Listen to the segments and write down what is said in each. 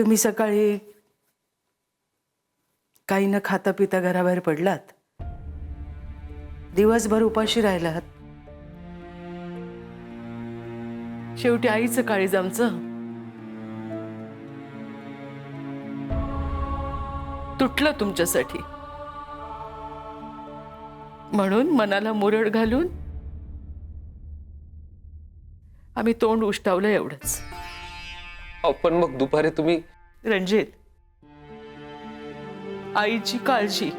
तुम्ही सकाळी काही न खाता पिता घराबाहेर पडलात, दिवसभर उपाशी राहिलात, शेवटी आईचं काळीज आमचं तुटलं तुमच्यासाठी, म्हणून मनाला मुरड घालून आम्ही तोंड उष्टावलं एवढंच. पण मग दुपारी तुम्ही रणजित, आईची काळजी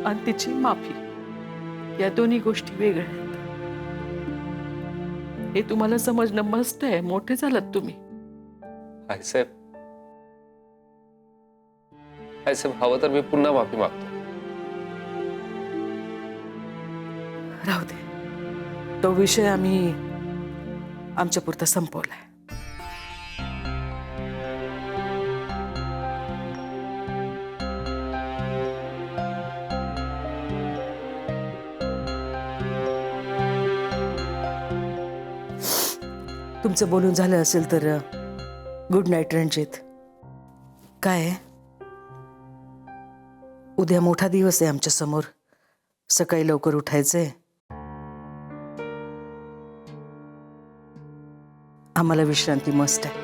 आणि तिची माफी या दोन्ही गोष्टी वेगळ्या आहेत. हे तुम्हाला समजणं मस्त आहे, मोठे झालात तुम्ही. आईसाहेब हवं तर मी पुन्हा माफी मागतो. राहू दे, तो विषय आम्ही आमच्या पुरता संपवलाय. तुमचं बोलून झालं असेल तर गुड नाईट रणजित. काय उद्या मोठा दिवस आहे आमच्या समोर, सकाळी लवकर उठायचंय. आम्हाला विश्रांती मस्त आहे.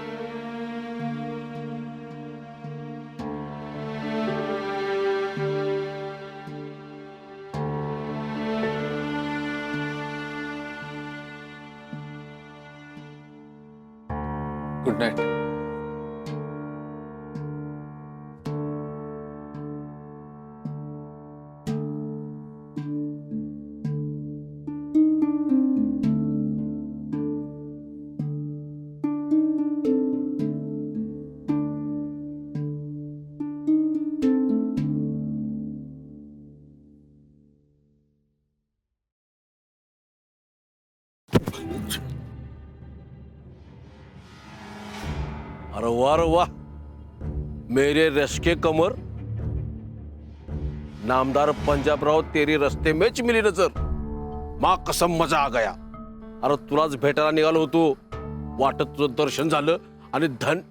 Good night. अरे वाह, मेरे रश के कमर, नामदार पंजाबराव तेरी रस्ते मेच मिली नजर. माँ कसम मजा आ गया. अरे तुलाच भेटायला निघालो होतो, वाटत तुझं दर्शन झालं आणि धन.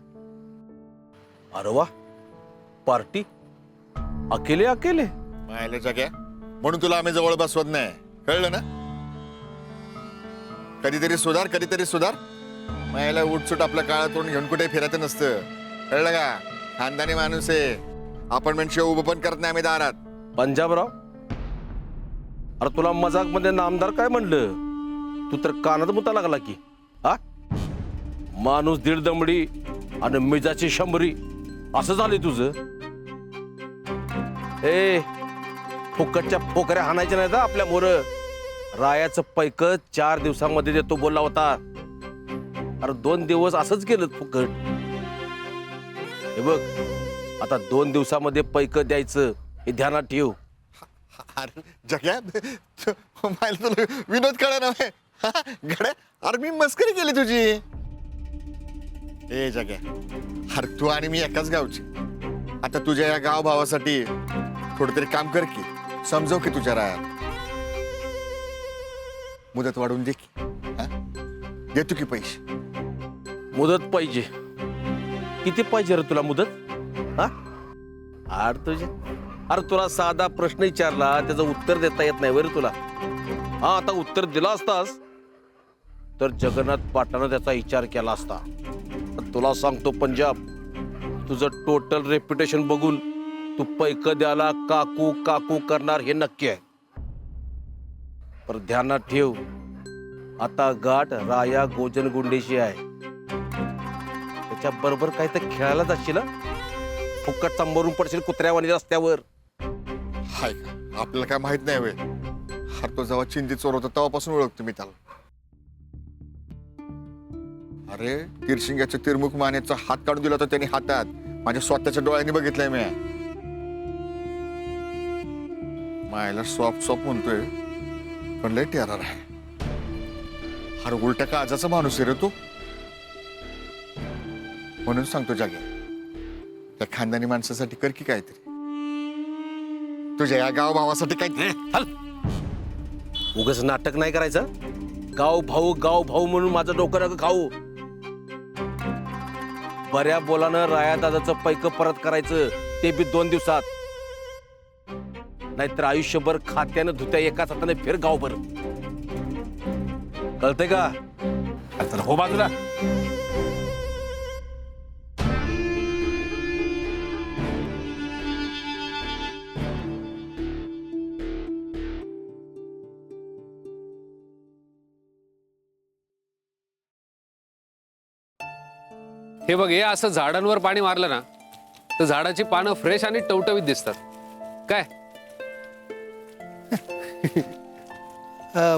अरे वा, पार्टी अकेले अकेले. मायला जाग्या म्हणून तुला आम्ही जवळ बसवत नाही, कळलं ना. कधीतरी सुधार. मायला उठसूट आपल्या काळात तोंड घेऊन कुठे फिरायचं नसतं, कळलं का. खानदानी माणूस आहे, अपार्टमेंट शिवाय उभं पण करत नाही आम्ही दारात. पंजाबराव, अरे तुला मजाक मध्ये नामदार काय म्हणलं, तू तर कानात मुता लागला की. हा, माणूस दीड दमडी आणि मिजाची शंभरी असं झालंय तुझं. ए, फुकटच्या पोकऱ्या हाणायच्या नाही आपल्या मोर. रायाचं पैक 4 दिवसांमध्ये देतो बोलला होता. अरे 2 दिवस असंच केलं फुकट. हे बघ, आता 2 दिवसामध्ये पैक द्यायचं हे ध्यानात ठेव. अरे जग्या, मायला तुला विनोद कळा ना गड्या. अरे मी मस्करी केली तुझी. ए जग्या, अरे तू आणि मी एकाच गावची. आता तुझ्या या गाव भावासाठी थोडं तरी काम कर की, समजव की तुझ्या रायात. मुदत वाढवून दे की. देतो की पैसे. मुदत पाहिजे? किती पाहिजे रे तुला मुदत? हा, अरे तुझे, अरे तुला साधा प्रश्न विचारला त्याचं उत्तर देता येत नाही बरं तुला. हा, आता उत्तर दिला असतास तर जगन्नाथ पाटलानं त्याचा विचार केला असता. तुला सांगतो पंजाब, तुझं टोटल रेप्युटेशन बघून तू पैक द्यायला काकू काकू करणार हे नक्की आहे. पर ध्यानात ठेव, आता गाठ राया गोजनगुंडेशी आहे. त्याच्या बरोबर काही तर खेळायला जाशील, फुकट चांबरून पडशील कुत्र्यावाणी रस्त्यावर. हाय का, आपल्याला काय माहित नाही वे. अरे तो जेव्हा चिंती चोर होता तेव्हापासून ओळखतो मी त्याला. अरे तिरशिंग्याच्या तिरमुख मानेचा हात काढून दिला होता त्यांनी हातात, माझ्या स्वतःच्या डोळ्यांनी बघितलंय मी. मायला सॉफ्ट म्हणतोय पण लय टेरर आहे. अरे उलट्या काळजाचा माणूस आहे रे तो. म्हणून सांगतो जागे, त्या खानदानी माणसासाठी कर की काहीतरी. तुझ्या या गाव भावासाठी काहीतरी. उगाच नाटक नाही करायचं. गाव भाऊ म्हणून माझं डोकं नका खाऊ. बऱ्या बोलानं राया दादाचं पैक परत करायचं, ते बी 2 दिवसात. नाहीतर आयुष्यभर खात्यानं धुत्या एकाच हाताने फिर गावभर. कळतंय का? आता चला, हो बाजूला. हे बघ, हे असं झाडांवर पाणी मारलं ना तर झाडाची पानं फ्रेश आणि टवटवीत दिसतात. काय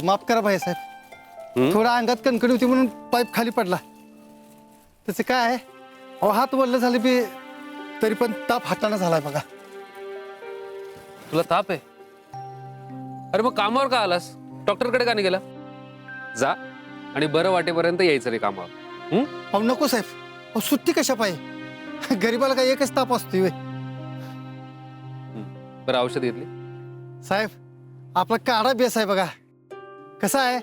माफ करा भाईसाहेब, थोडा अंगात कणकणी होती म्हणून पाईप खाली पडला. त्याचं काय आहे, अहो हात वल्ल झाले बी तरी पण ताप हाताना झालाय बघा. तुला ताप आहे? अरे मग कामावर का आलास? डॉक्टरकडे का नाही गेला? जा आणि बरं वाटेपर्यंत यायचं रे कामावर. अहो नको साहेब, अहो सुट्टी कशा पाहिजे? गरीबाला काय एकच ताप असतोय व्हय? बरं, औषध घेतली? साहेब आपला काढा बेस आहे बघा. कसा आहे,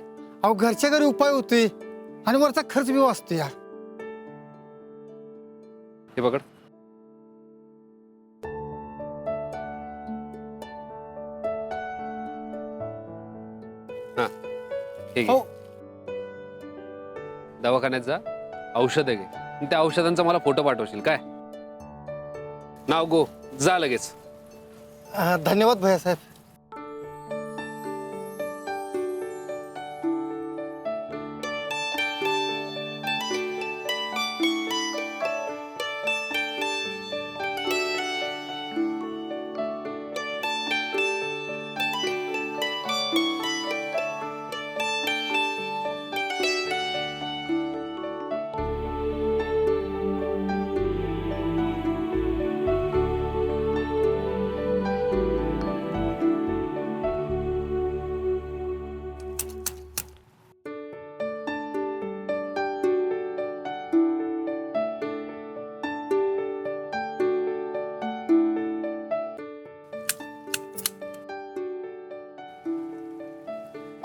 अहो घरच्या घरी उपाय होतोय आणि वरचा खर्च बी वाचतो या. हे पकड. हा, हे घे. हो दवाखान्यात जा, औषधं घे. आणि त्या औषधांचा मला फोटो पाठवशील काय? नाव गो, जा लगेच. धन्यवाद भैयासाहेब.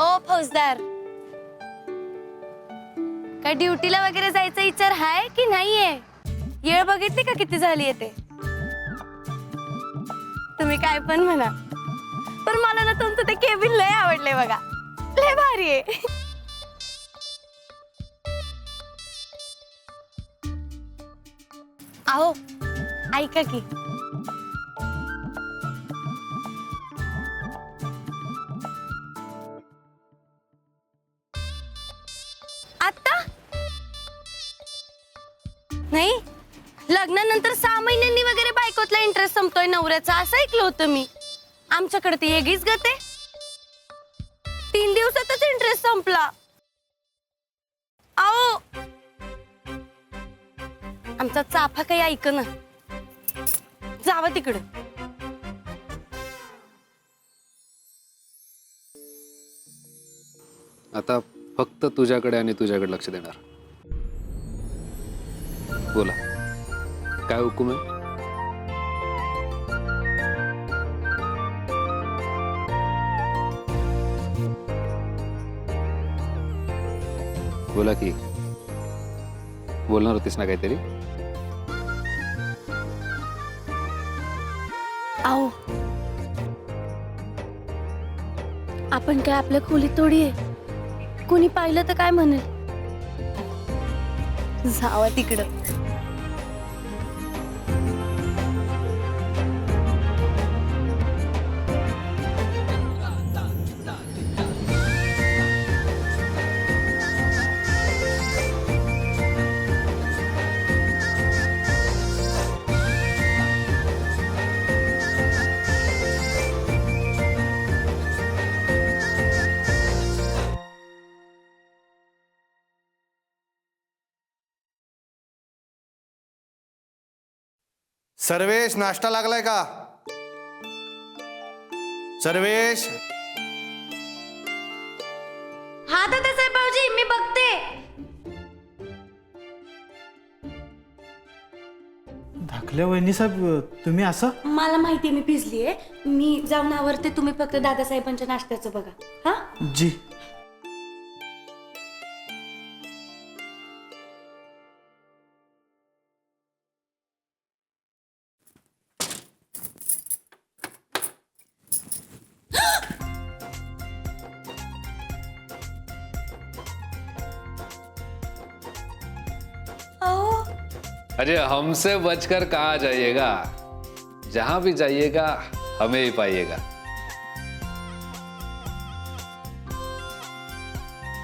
ओ फौजदार, काय ड्युटीला वगैरे जायचा विचार आहे की नाहीये? येळ बघितली का किती झाली आहे ते? तुम्ही काय पण म्हणा, पण मला ना तुमचं ते केबिन लय आवडले बघा. लय भारी आहे. अहो ऐका की, आता नाही, लग्नानंतर 6 महिन्यांनी वगैरे बायकोतला इंटरेस्ट संपतोय नवऱ्याचा, असं ऐकलं होतं मी. आमच्याकडे ती वेगळीच गते. 3 दिवसातच इंटरेस्ट संपला. आओ आमचा चाफा काही ऐक ना. जावा तिकडं. आता फक्त तुझ्याकडे आणि तुझ्याकडे लक्ष देणार. बोला, काय हुकूम आहे? बोला की. बोलणार होतीस ना काहीतरी? आओ आपण काय आपल्या खोलीत तोडी आहे? कोणी पाहिलं तर काय म्हणेल? जावा तिकडं. सर्वेश, नाश्ता लागलाय का? सर्वेश. हा दादासाहेब भाऊजी, मी बघते. धाकल्या वहिनी साहेब, तुम्ही असं? मला माहितीये मी भिजलीये. मी जाऊन आवरते, तुम्ही फक्त दादासाहेबांच्या नाश्त्याचं बघा. हा जी. अजय हमसे बचकर कहाँ जाइएगा, जहां भी जाइएगा हमें ही पाइएगा.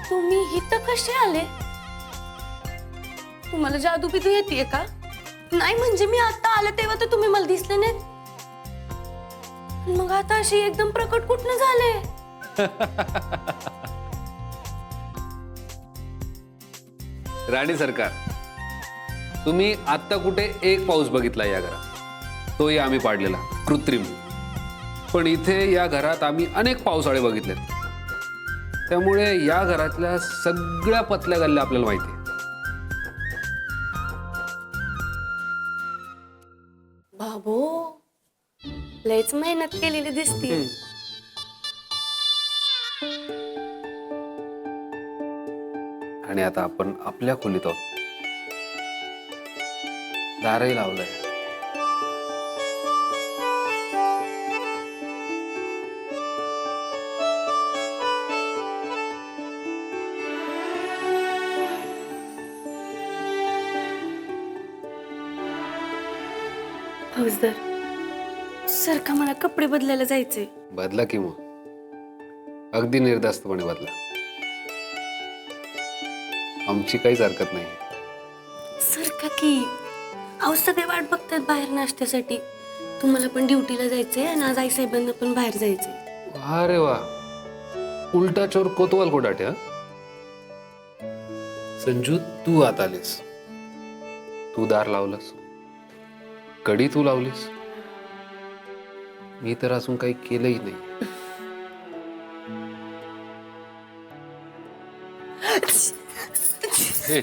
तुम्ही इथं कसे आले? तुम्हाला जादू बिदू येते का? नाही म्हणजे मी आता आले तेव्हा तर तुम्ही मला दिसले नाहीत. मग आता अशी एकदम प्रकट कुठनं झाले? राणी सरकार, तुम्ही आता कुठे एक पाऊस बघितला या घरात, तोही आम्ही पाडलेला कृत्रिम. पण इथे या घरात आम्ही अनेक पावसाळे बघितलेत. त्यामुळे या घरातल्या सगळ्या पतल्या गल्ल्या आपल्याला माहिती आहे. बाबो, लयच मेहनत केलेली दिसते. आणि आता आपण आपल्या खोलीत आहोत. दारही लावलंय. फौजदार, सर का मला कपडे बदलायला जायचे. बदला की मग, अगदी निर्धास्तपणे बदला. आमची काहीच हरकत नाही. सर का की अहो सगळे वाट बघतात बाहेर नाश्त्यासाठी. तुम्हाला पण ड्युटीला जायचंय आणि आज आई साहेबांना पण बाहेर जायचंय. अरे वा, उलटा चोर कोतवाल को डाटे. संजू, तू आत आलीस, तू दार लावलंस, कडी तू लावलीस, मी तर अजून काही केलंही नाही. हे.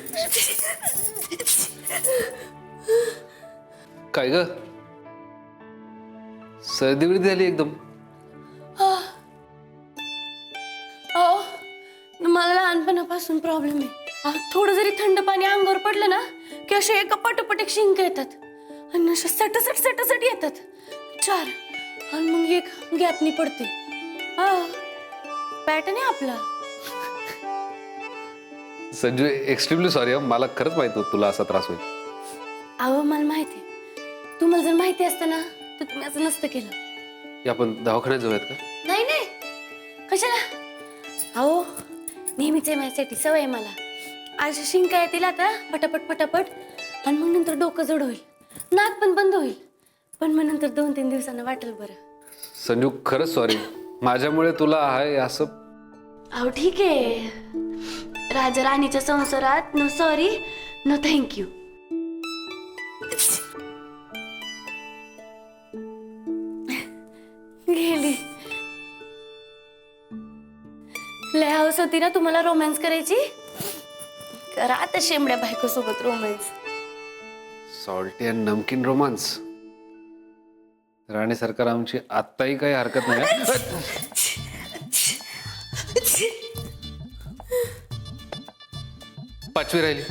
काय ग, सर्दी बिर्दी झाली एकदम? अहो मला लहानपणापासून प्रॉब्लेम आहे. थोडं जरी थंड पाणी अंगावर पडलं ना की असे एका पाठोपाठ एक शिंक येतात आणि अशा सटसट येतात 4 आणि मग एक गॅपनी पडते. पॅटर्न आहे आपला. संजू, एक्स्ट्रीमली सॉरी, मला खरंच माहित होतं तुला असा त्रास होईल. अहो मला माहिती, तुम्हाला जर माहिती असतं ना तर तुम्ही असं नसतं केलं. हे आपण दवाखान्यात जाऊयात का? नाही नाही, कशाला? अहो नेहमीच आहे माझ्यासाठी, सवय आहे मला. आज शिंका येतील आता पटापट आणि मग नंतर डोकं जड होईल, नाक पण बंद होईल, पण मग नंतर 2-3 दिवसांना वाटेल बरं. संजू, खरंच सॉरी, माझ्यामुळे तुला आहे असं. अहो ठीक आहे, राजा राणीच्या संसारात नो सॉरी नो थँक्यू. गेली. लय हौस होती ना तुम्हाला रोमॅन्स करायची? करा आता शेंबड्या बायको सोबत रोमॅन्स. सॉल्टी अँड नमकीन रोमांस. राणी सरकार, आमची आत्ताही काही हरकत नाही. पाचवी राहिली.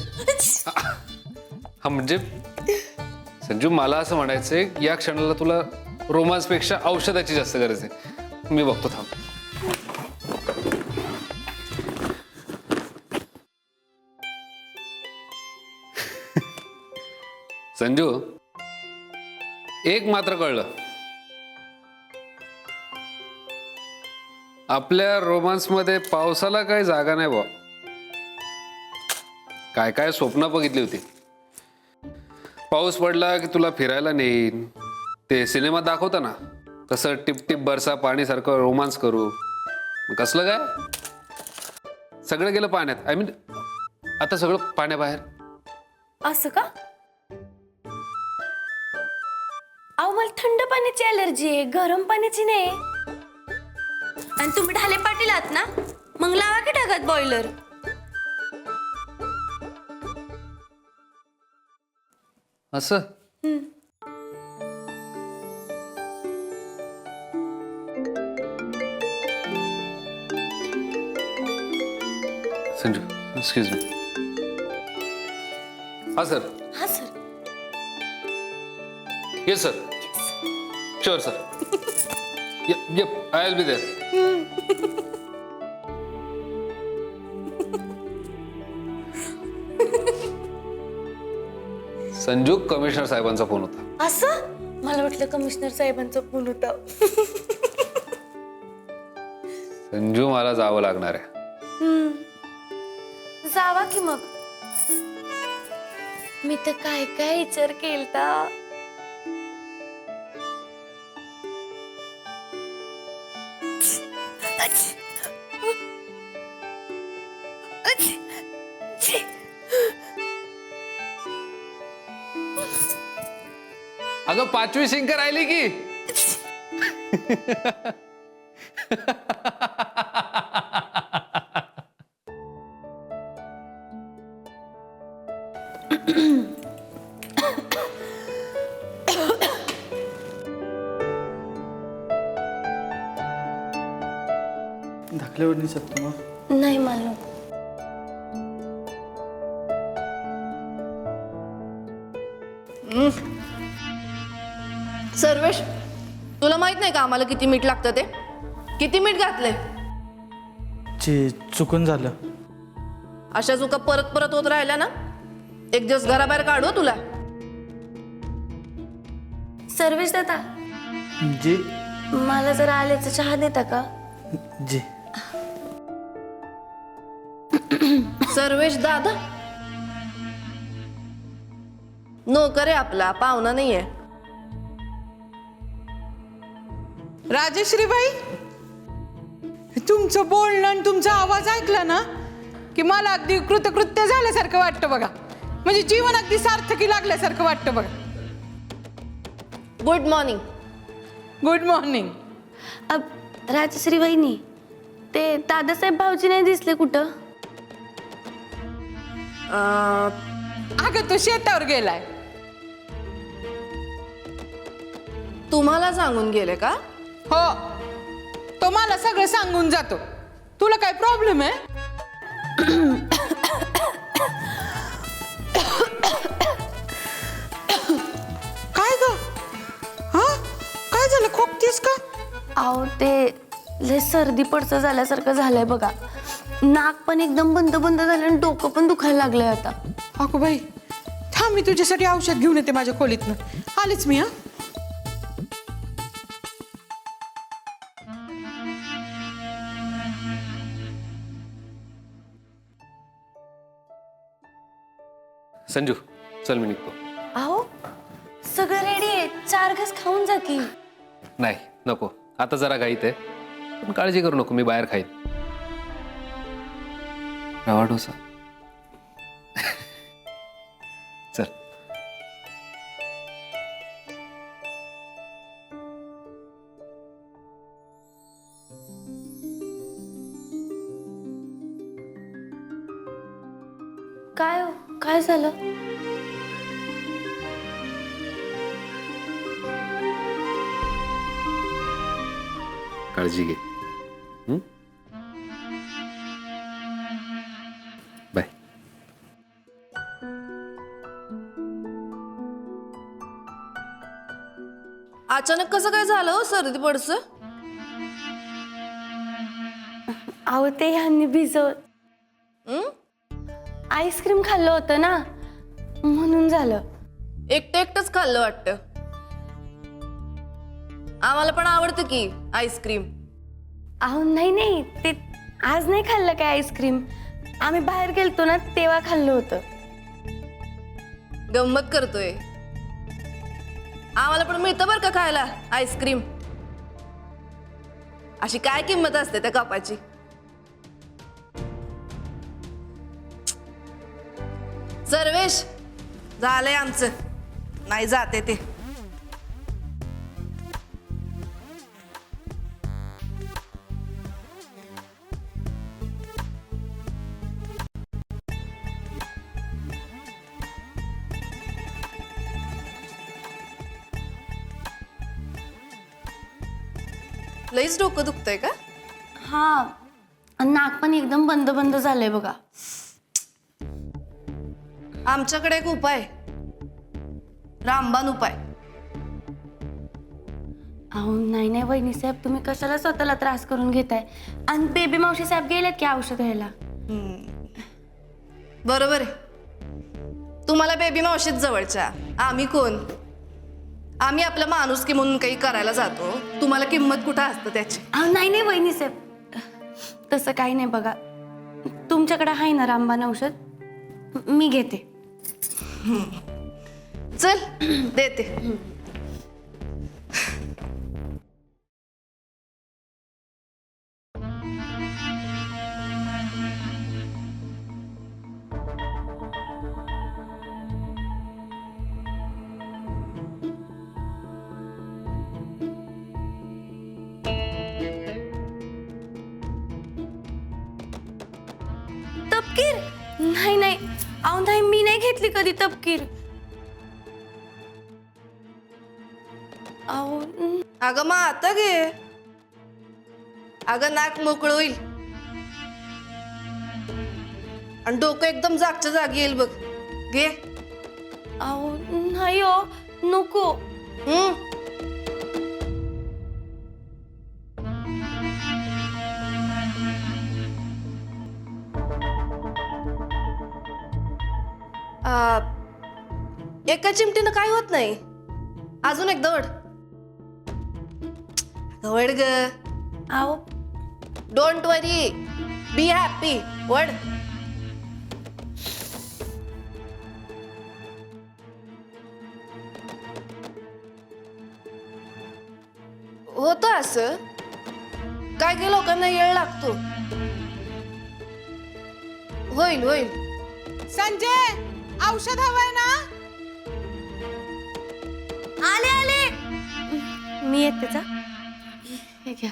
हा म्हणजे संजू, मला असं म्हणायचंय, या क्षणाला तुला रोमांस पेक्षा औषधाची जास्त गरज आहे. मी बघतो, थांब. संजू, एक मात्र कळलं, आपल्या रोमांस मध्ये पावसाला काही जागा नाही बा. काय काय स्वप्न बघितली होती. पाऊस पडला की तुला फिरायला नेईन, ते सिनेमात दाखवता ना तसं टिप टिप बरसा पाणी सारखं रोमांस करू. कसलं काय, सगळं गेलं पाण्यात. आय मीन आता सगळं पाण्याबाहेर. असं का? अहो मला थंड पाण्याची अलर्जी आहे, गरम पाण्याची नाही. आणि तुम्ही ढाले पाटील आहात ना, मग लावा की ढगात बॉयलर. असं संजू, एक्सक्यूज मी. हा सर. हा sir. Yes sir. Sure sir. Yup, I will be there. Sanju commissioner साहेबांचा फोन होता. असं मला वाटलं कमिशनर साहेबांचा फोन होता. संजू मला जावं लागणार आहे. जावा की मग. मी तर काय काय विचार केलता. अगं 5वी शिंक राहिली की. धाकल्या वहिनी साहेब तुम्हाला नाही मालूम. सर्वेश, तुला माहित नाही का आम्हाला किती मीठ लागतं ते? किती मीठ घातलंय? जे चुकून झालं. अशा चुका परत परत होत राहिल्या ना, एक दिवस घराबाहेर काढू तुला. सर्वेश दादा, जे मला जरा आल्याचा चहा देता का? जे सर्वेश दादा नोकर आहे आपला, पाहुणा नाहीये. राजश्रीबाई, तुमचं बोलणं आणि तुमचा आवाज ऐकला ना की मला अगदी कृतकृत्य झाल्यासारखं वाटतं बघा. म्हणजे जीवन अगदी सार्थकी लागल्यासारखं वाटतं बघा. Good morning. Good morning. Rajshree वहिनी, ते दादासाहेब भाऊजी नाही दिसले कुठं? अगं तो शेतावर गेलाय. तुम्हाला सांगून गेले का? हो, तो मला सगळं सांगून जातो. तुला काय प्रॉब्लेम आहे? काय ग? हा, काय झालं? खोकतीस का? अहो, ते लय सर्दी पडसं झाल्यासारखं झालंय बघा. नाक पण एकदम बंद बंद झालं आणि डोकं पण दुखायला लागलंय आता. अगो बाई, थांब, मी तुझ्यासाठी औषध घेऊन येते माझ्या खोलीतनं. आलेच मी. हा, संजू चल मी निघतो. अहो, सगळं रेडी आहे. 4 घास खाऊन जा की. नाही नको, आता जरा घाईत आहे. पण काळजी करू नको, मी बाहेर खाईन. रवा डोसा. चल. काय हो, काय झालं? काळजी घे. बाय. अचानक कसं काय झालं हो सर्दी पडसं? अहो, ते ह्यांनी भिजवत आईस्क्रीम खाल्लं होतं ना, म्हणून झालं. एकटं एकटंच खाल्लं वाटतं. आम्हाला पण आवडतं की आईस्क्रीम. अहो नाही नाही, ते आज नाही खाल्लं काय आईस्क्रीम. आम्ही बाहेर गेलतो ना तेव्हा खाल्लं होतं. गंमत करतोय. आम्हाला पण मिळतं बरं का खायला आईस्क्रीम. अशी काय किंमत असते त्या कपाची? सर्वेश, झालंय आमचं. नाही जाते ते. लईच डोकं दुखतंय का? हा, आणि नाक पण एकदम बंद बंद झालंय बघा. आमच्याकडे एक उपाय, रामबाण उपाय. अहो नाही नाही वहिनी साहेब, तुम्ही कशाला स्वतःला त्रास करून घेताय? आणि बेबी मावशी साहेब गेलेत की औषध घ्यायला. बरोबर आहे. तुम्हाला बेबी मावशीत जवळच्या, आम्ही कोण? आम्ही आपला माणुसकी म्हणून काही करायला जातो, तुम्हाला किंमत कुठं असतं त्याची? नाही नाही वहिनी साहेब, तसं काही नाही बघा. तुमच्याकडे आहे ना रामबाण औषध, मी घेते. चल देते. तपकीर? नाही नाही, अहो नाही, मी नाही घेतली कधी तपकीर. अहो अगं मग आता घे. अगं नाक मोकळं होईल आणि डोकं एकदम जागच्या जागी येईल बघ. घे. अहो नाही हो, नको. एका चिमटीनं काय होत नाही. अजून एक दवड. वड ग. अहो डोंट वरी, बी हॅपी. वड. होतं असं, काय काय लोकांना येळ लागतो. होईल होईल. संजय, औषध हवंय ना? आले आले, मी येते जा. हे घ्या.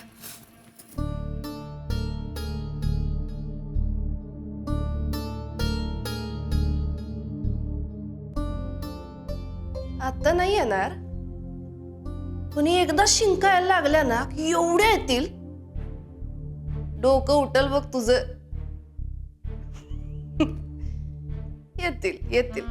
आता नाही येणार, पण एकदा शिंकायला लागल्या ना की एवढ्या येतील, डोकं उठल बघ तुझं. येतील येतील.